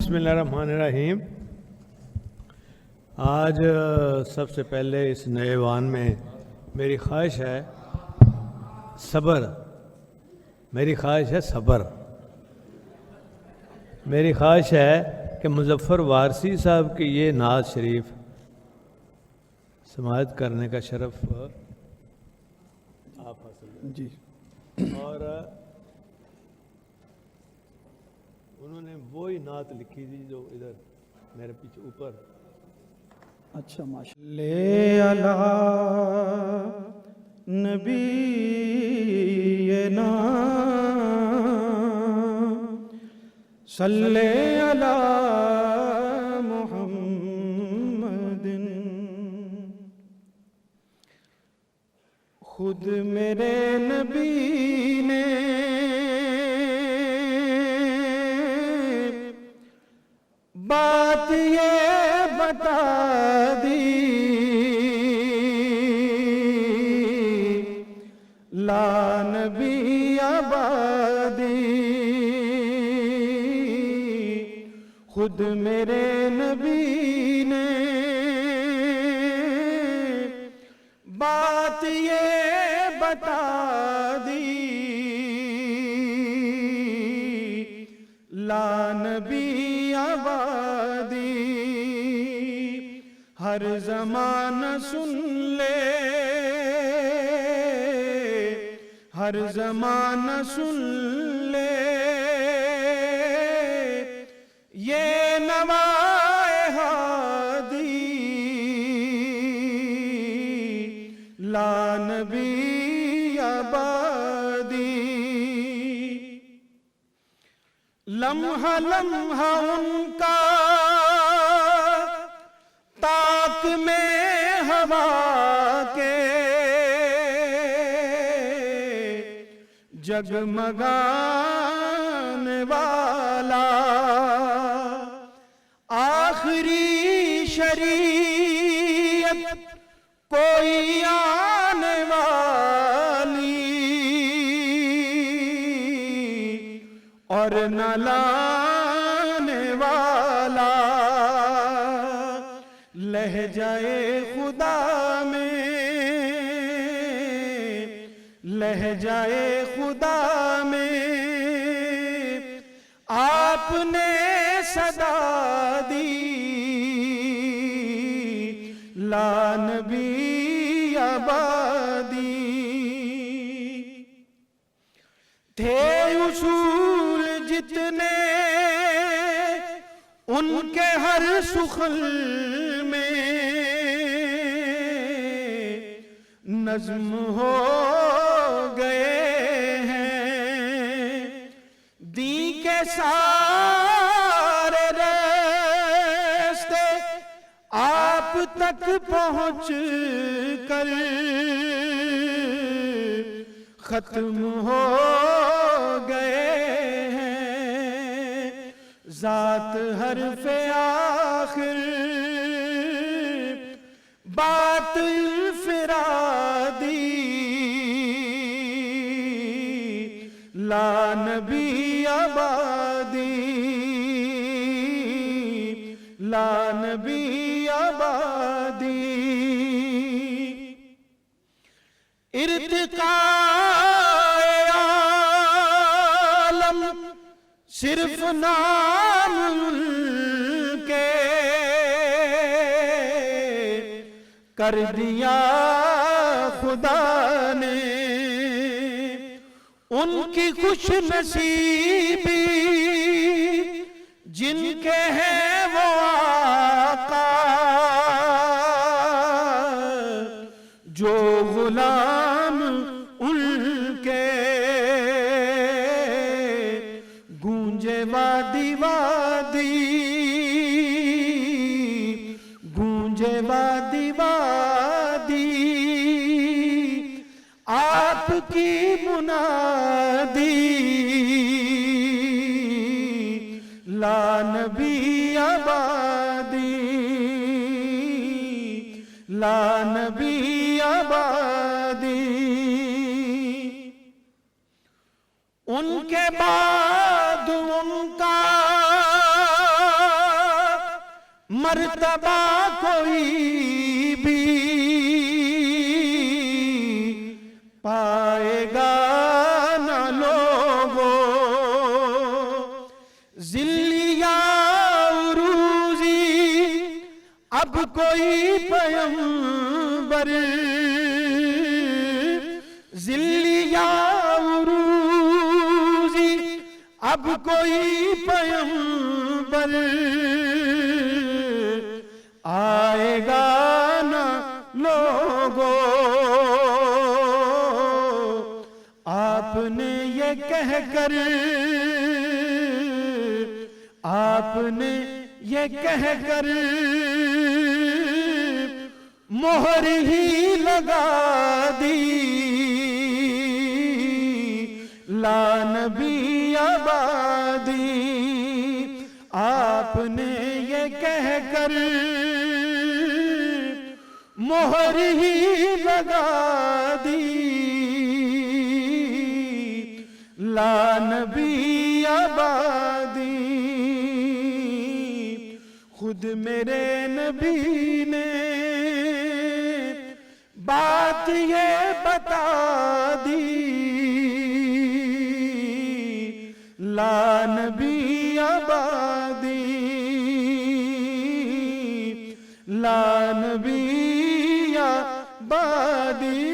بسم اللہ الرحمن الرحیم۔ آج سب سے پہلے اس نئے ایوان میں میری خواہش ہے صبر، میری خواہش ہے کہ مظفر وارثی صاحب کی یہ نعت شریف سماعت کرنے کا شرف آپ حاصل جی، اور انہوں نے وہی نعت لکھی تھی جو ادھر میرے پیچھے اوپر اچھا ماشاء اللہ۔ لے علی نبینا صلی علی محمد، خود میرے نبی نے بات یہ بتا دی، لا نبی آبادی، خود میرے نبی نے بات یہ بتا دی، لا نبی آبادی، ہر زمانہ سن لے، ہر زمانہ سن لے، یہ نوائے ہادی، لا نبی آبادی، لمحہ لمحہ ان کا تاک میں ہوا کے جگمگانے والا، آخری شریعت کوئی آنے والی اور نہ لانے والا، لہجۂ خدا میں، لہجۂ خدا میں آپ نے صدا دی، لا نبی آبادی، تھے اصول جتنے ان کے ہر سخن میں، نظم ہو گئے ہیں، دی کے سارے راستے آپ تک پہنچ کر ختم ہو گئے ہیں، ذات حرف آخر بات انفرادی، لا نبی آبادی، لا نبی آبادی، ارتقاء عالم صرف نام کے کر دیا خدا نے، ان کی خوش نصیبی جن کے ہیں وہ آقا، جو غلام ان کے، گونجے وادی وادی، گونجے وادی وادی، آپ کی منادی، لا نبی آبادی، لا نبی آبادی، ان کے بعد ان کا مرتبہ کوئی بھی پائے گا نہ لوگوں، ذلی یا عروضی اب کوئی پیمبر، ذلی یا عروضی اب کوئی پیمبر آئے گا نہ لوگوں۔ آپ نے یہ کہہ کر، آپ نے یہ کہہ کر مہر ہی لگا دی، لا نبی آبادی۔ آپ نے یہ کہہ کر مہر ہی لگا دی، لا نبی آبادی۔ خود میرے نبی نے بات یہ بتا دی، لا نبی آبادی، لا نبی آبادی۔